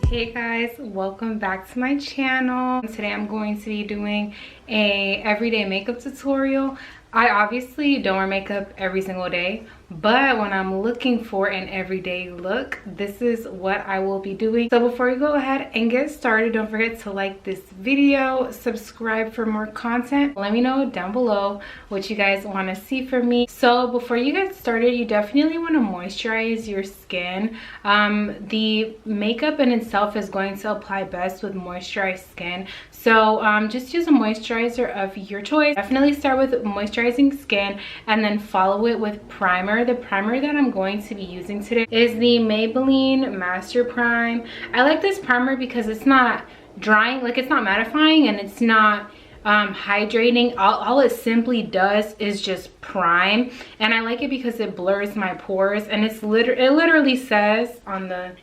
Hey guys, welcome back to my channel. Today I'm going to be doing a everyday makeup tutorial. I obviously don't wear makeup every single day, but when I'm looking for an everyday look, this is what I will be doing. So before we go ahead and get started, don't forget to like this video, subscribe for more content. Let me know down below what you guys want to see from me. So before you get started, you definitely want to moisturize your skin. The makeup in itself is going to apply best with moisturized skin. So just use a moisturizer of your choice. Definitely start with moisturizing skin and then follow it with primer. The primer that I'm going to be using today is the Maybelline Master Prime. I like this primer because it's not drying, like it's not mattifying, and it's not hydrating. All it simply does is just prime, and I like it because it blurs my pores, and it literally says on the,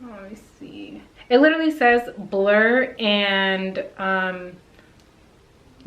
let me see, it literally says blur and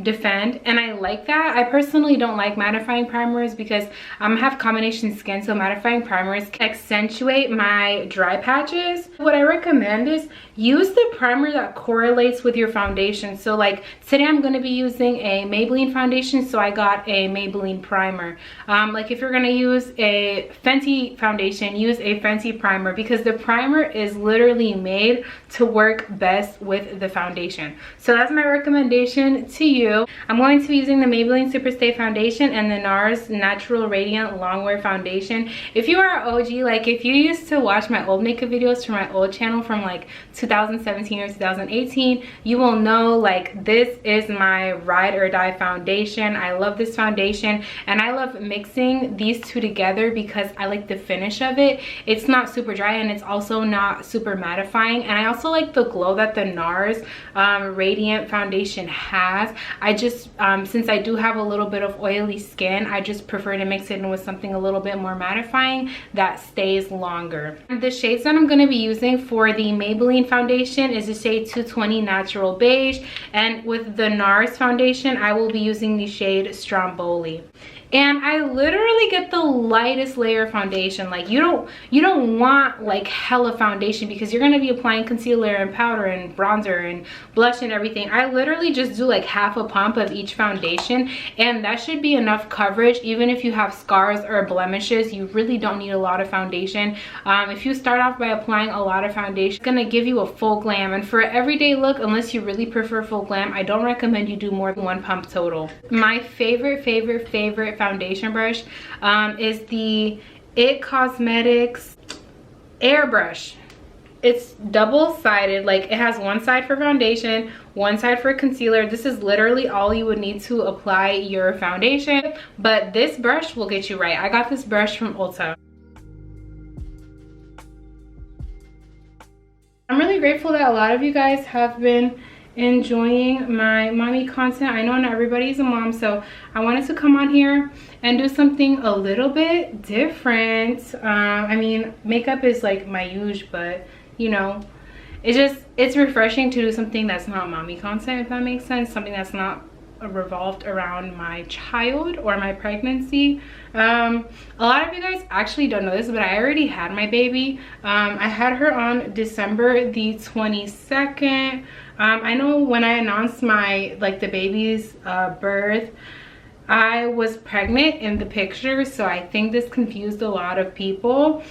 defend, and I like that. I personally don't like mattifying primers because I have combination skin, so mattifying primers can accentuate my dry patches. What I recommend is use the primer that correlates with your foundation. So like today I'm going to be using a Maybelline foundation, so I got a Maybelline primer. Like if you're going to use a Fenty foundation, use a Fenty primer, because the primer is literally made to work best with the foundation. So that's my recommendation to you. I'm going to be using the Maybelline Superstay foundation and the NARS Natural Radiant Longwear foundation. If you are an OG, like if you used to watch my old makeup videos from my old channel from like 2017 or 2018, you will know like this is my ride or die foundation. I love this foundation, and I love mixing these two together because I like the finish of it. It's not super dry, and it's also not super mattifying, and I also like the glow that the NARS Radiant foundation has. I just since I do have a little bit of oily skin, I just prefer to mix it in with something a little bit more mattifying that stays longer. The shades that I'm going to be using for the Maybelline foundation is the shade 220 Natural Beige, and with the NARS foundation I will be using the shade Stromboli. And I literally get the lightest layer of foundation. Like you don't want like hella foundation, because you're going to be applying concealer and powder and bronzer and blush and everything. I literally just do like half a pump of each foundation, and that should be enough coverage. Even if you have scars or blemishes, you really don't need a lot of foundation. If you start off by applying a lot of foundation, it's going to give you a full glam. And for an everyday look, unless you really prefer full glam, I don't recommend you do more than one pump total. My favorite foundation brush is the 𝙒𝘗𝘾𝙃 Cosmetics airbrush. It's double-sided, like it has one side for foundation, one side for concealer. This is literally all you would need to apply your foundation, but this brush will get you right. I got this brush from Ulta. I'm really grateful that a lot of you guys have been enjoying my mommy content. I know not everybody's a mom, so I wanted to come on here and do something a little bit different. I mean, makeup is like my usual, but you know, it's refreshing to do something that's not mommy content, if that makes sense. Something that's not revolved around my child or my pregnancy. A lot of you guys actually don't know this, but I already had my baby. I had her on December the 22nd. I know when I announced my the baby's birth, I was pregnant in the picture, so I think this confused a lot of people.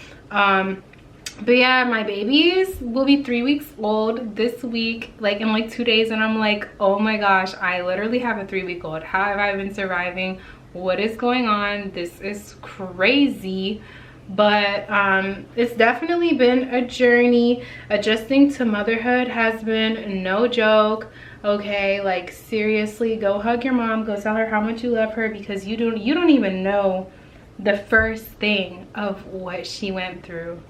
But yeah, my babies will be 3 weeks old this week, like in like 2 days, and I'm like, oh my gosh, I literally have a 3-week-old. How have I been surviving? What is going on? This is crazy. But it's definitely been a journey. Adjusting to motherhood has been no joke. Okay, like seriously, go hug your mom, go tell her how much you love her, because you don't even know the first thing of what she went through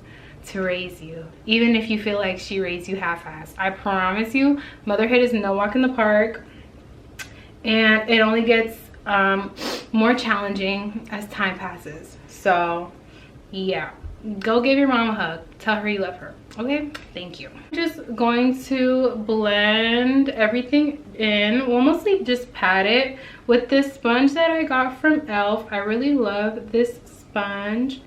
to raise you, even if you feel like she raised you half-assed. I promise you, motherhood is no walk in the park, and it only gets more challenging as time passes. So yeah, go give your mom a hug, tell her you love her. Okay, thank you. I'm just going to blend everything in. We'll mostly just pat it with this sponge that I got from e.l.f. I really love this sponge.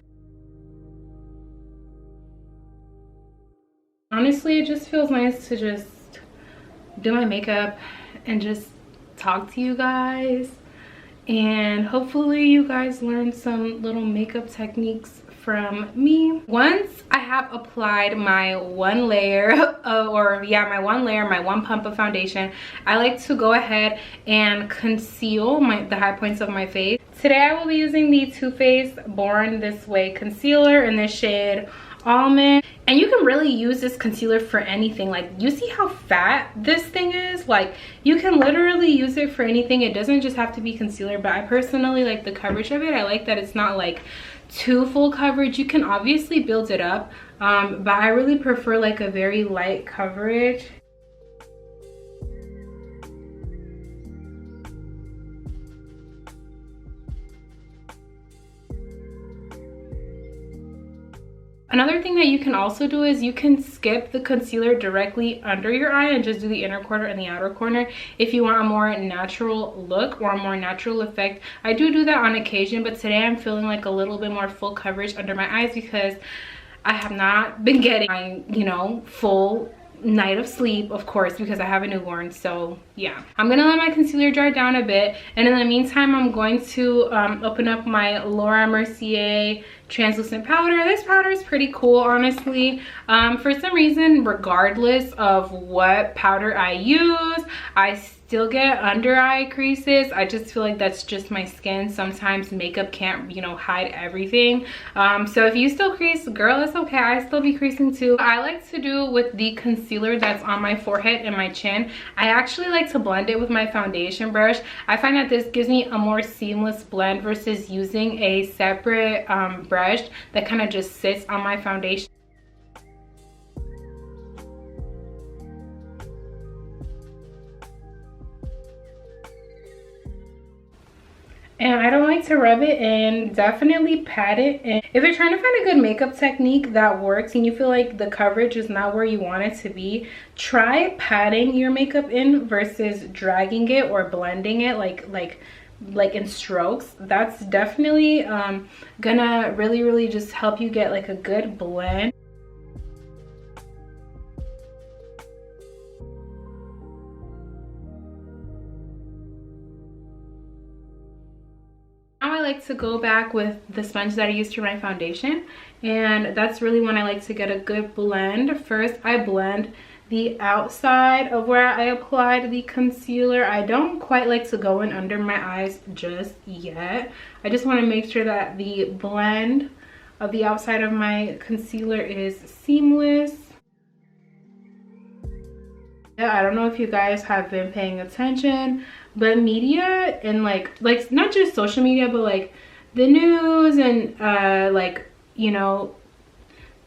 Honestly, honestly, it just feels nice to just do my makeup and just talk to you guys, and hopefully you guys learn some little makeup techniques from me. Once I have applied my one layer my one pump of foundation, I like to go ahead and conceal the high points of my face. Today I will be using the Too Faced Born This Way concealer in the shade Almond. And you can really use this concealer for anything. Like, you see how fat this thing is? Like, you can literally use it for anything. It doesn't just have to be concealer, but I personally like the coverage of it. I like that it's not like too full coverage. You can obviously build it up, but I really prefer like a very light coverage. Another thing that you can also do is you can skip the concealer directly under your eye and just do the inner corner and the outer corner if you want a more natural look or a more natural effect. I do that on occasion, but today I'm feeling like a little bit more full coverage under my eyes because I have not been getting my, you know, full night of sleep, of course, because I have a newborn. So yeah, I'm gonna let my concealer dry down a bit, and in the meantime I'm going to open up my Laura Mercier translucent powder. This powder is pretty cool, honestly. For some reason, regardless of what powder I use, I still get under eye creases. I just feel like that's just my skin. Sometimes makeup can't, you know, hide everything. So if you still crease, girl, it's okay. I still be creasing too. I like to do with the concealer that's on my forehead and my chin, I actually like to blend it with my foundation brush. I find that this gives me a more seamless blend versus using a separate brush that kind of just sits on my foundation. And I don't like to rub it in, definitely pat it in. If you're trying to find a good makeup technique that works and you feel like the coverage is not where you want it to be, try patting your makeup in versus dragging it or blending it like in strokes. That's definitely gonna really just help you get like a good blend. Now I like to go back with the sponge that I used for my foundation, and that's really when I like to get a good blend. First, I blend the outside of where I applied the concealer. I don't quite like to go in under my eyes just yet. I just want to make sure that the blend of the outside of my concealer is seamless. I don't know if you guys have been paying attention, but media and like not just social media, but like the news and like, you know,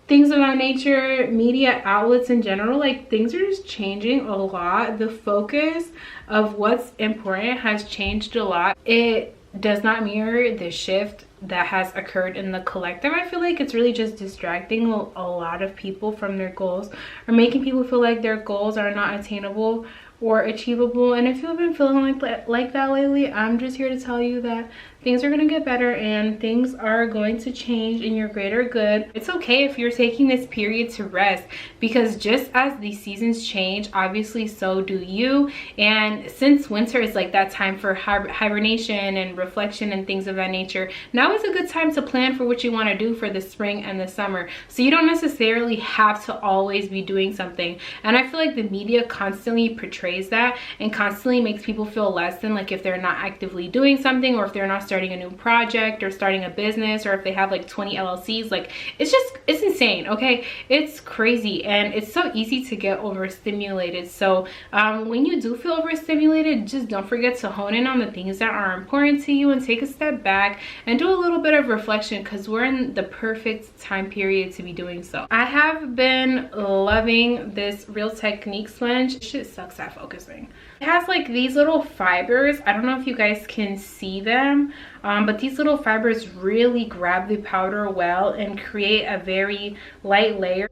things of that nature, media outlets in general, like things are just changing a lot. The focus of what's important has changed a lot. It does not mirror the shift that has occurred in the collective. I feel like it's really just distracting a lot of people from their goals, or making people feel like their goals are not attainable or achievable. And if you've been feeling like that lately, I'm just here to tell you that things are going to get better and things are going to change in your greater good. It's okay if you're taking this period to rest, because just as the seasons change, obviously so do you. And since winter is like that time for hibernation and reflection and things of that nature, now is a good time to plan for what you want to do for the spring and the summer. So you don't necessarily have to always be doing something. And I feel like the media constantly portrays that and constantly makes people feel less than, like if they're not actively doing something, or if they're not starting a new project or starting a business, or if they have like 20 LLCs. Like it's insane, okay? It's crazy, and it's so easy to get overstimulated. So when you do feel overstimulated, just don't forget to hone in on the things that are important to you and take a step back and do a little bit of reflection, because we're in the perfect time period to be doing so. I have been loving this Real Technique sponge. Shit sucks at focusing. It has like these little fibers. I don't know if you guys can see them, but these little fibers really grab the powder well and create a very light layer.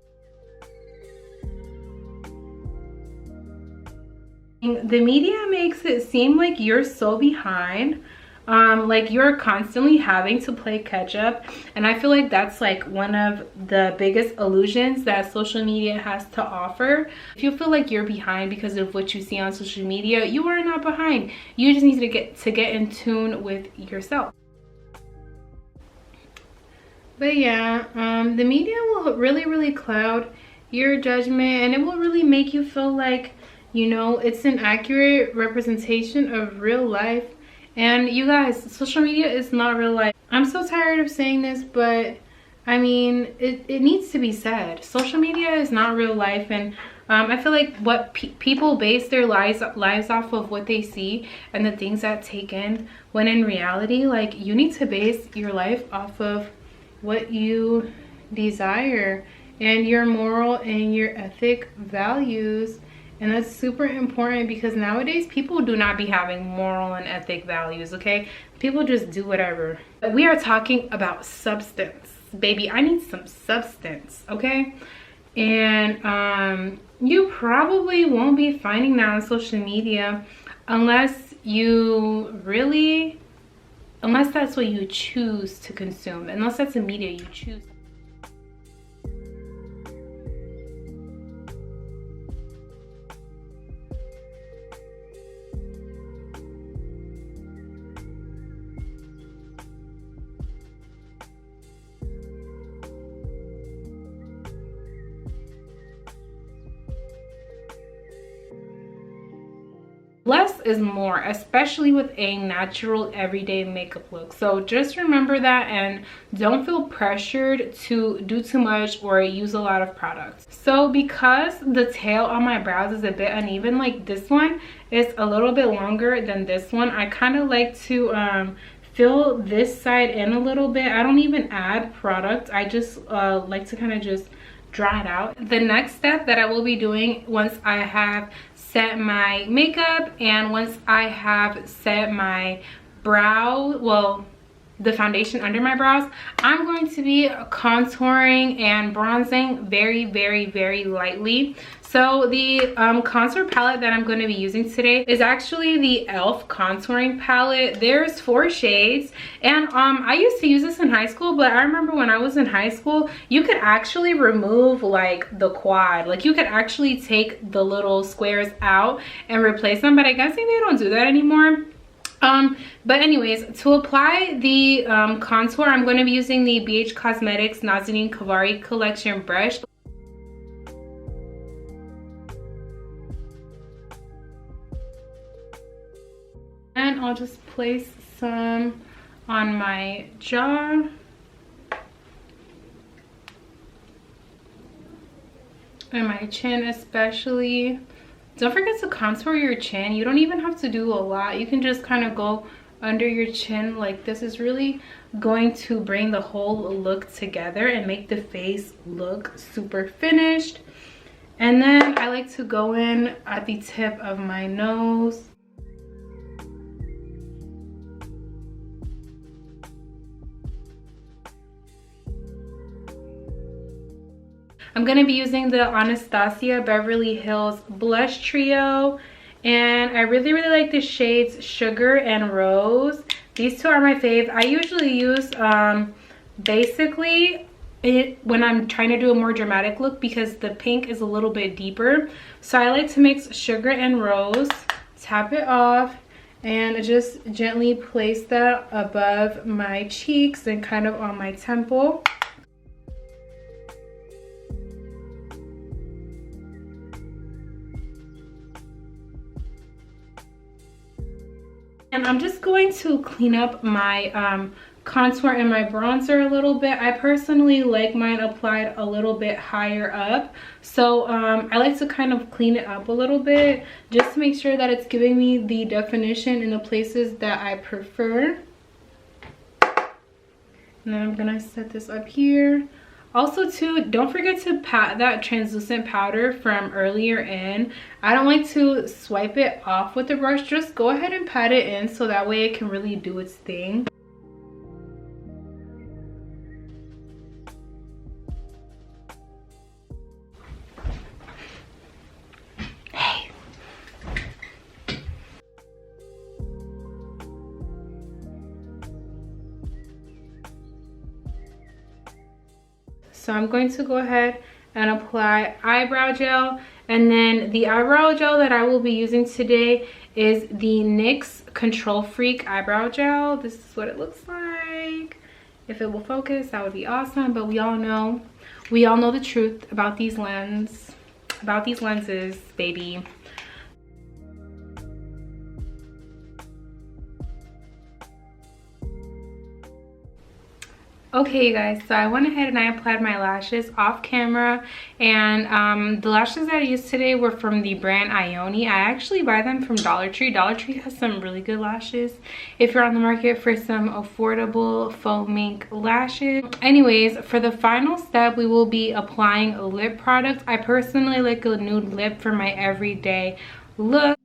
The media makes it seem like you're so behind, like you're constantly having to play catch up, and I feel like that's like one of the biggest illusions that social media has to offer. If you feel like you're behind because of what you see on social media, you are not behind. You just need to get in tune with yourself. But yeah, the media will really cloud your judgment, and it will really make you feel like, you know, it's an accurate representation of real life. And you guys, social media is not real life. I'm so tired of saying this, but I mean, it needs to be said. Social media is not real life, and I feel like what people base their lives off of what they see and the things that take in, when in reality, like, you need to base your life off of what you desire and your moral and your ethic values. And that's super important, because nowadays people do not be having moral and ethic values, okay? People just do whatever. But we are talking about substance. Baby, I need some substance, okay? And you probably won't be finding that on social media unless that's what you choose to consume, unless that's the media you choose. Less is more, especially with a natural everyday makeup look. So just remember that, and don't feel pressured to do too much or use a lot of products. So because the tail on my brows is a bit uneven, like this one is a little bit longer than this one, I kind of like to fill this side in a little bit. I don't even add product. I just like to kind of just dry it out. The next step that I will be doing once I have set my makeup and once I have set my brow, well, the foundation under my brows, I'm going to be contouring and bronzing very lightly. So the contour palette that I'm going to be using today is actually the e.l.f. contouring palette. There's 4 shades, and I used to use this in high school, but I remember when I was in high school, you could actually remove like the quad. Like you could actually take the little squares out and replace them, but I guess they don't do that anymore. But anyways, to apply the contour, I'm going to be using the BH Cosmetics 𝙑𝘼𝘾𝙃 collection brush. And I'll just place some on my jaw. And my chin especially. Don't forget to contour your chin. You don't even have to do a lot. You can just kind of go under your chin like this. Is really going to bring the whole look together and make the face look super finished. And then I like to go in at the tip of my nose. I'm going to be using the Anastasia Beverly Hills Blush Trio. And I really like the shades Sugar and Rose. These two are my fave. I usually use basically when I'm trying to do a more dramatic look, because the pink is a little bit deeper. So I like to mix Sugar and Rose, tap it off, and just gently place that above my cheeks and kind of on my temple. And I'm just going to clean up my contour and my bronzer a little bit. I personally like mine applied a little bit higher up. So I like to kind of clean it up a little bit just to make sure that it's giving me the definition in the places that I prefer. And then I'm gonna set this up here. Also too, don't forget to pat that translucent powder from earlier in. I don't like to swipe it off with the brush. Just go ahead and pat it in so that way it can really do its thing. So I'm going to go ahead and apply eyebrow gel. And then the eyebrow gel that I will be using today is the NYX Control Freak eyebrow gel. This is what it looks like. If it will focus, that would be awesome. But we all know the truth about these lenses, baby. Okay, you guys, so I went ahead and I applied my lashes off camera, and the lashes that I used today were from the brand 𝗟𝗚𝘾𝗃. I actually buy them from Dollar Tree. Dollar Tree has some really good lashes if you're on the market for some affordable faux mink lashes. Anyways, for the final step, we will be applying a lip product. I personally like a nude lip for my everyday look.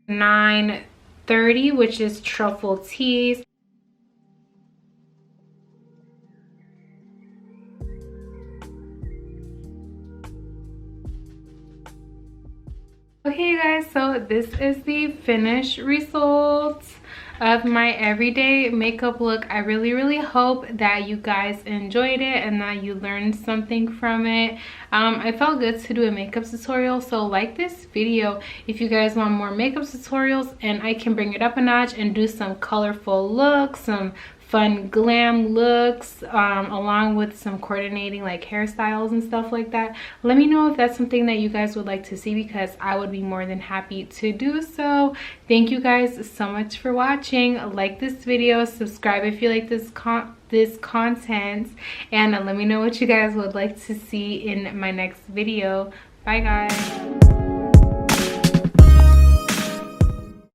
930, which is Truffle Teas. Okay, you guys, so this is the finished results of my everyday makeup look. I really hope that you guys enjoyed it and that you learned something from it. I felt good to do a makeup tutorial, so like this video if you guys want more makeup tutorials, and I can bring it up a notch and do some colorful looks, some fun glam looks, along with some coordinating like hairstyles and stuff like that. Let me know if that's something that you guys would like to see, because I would be more than happy to do so. Thank you guys so much for watching. Like this video, subscribe if you like this content, and let me know what you guys would like to see in my next video. Bye guys.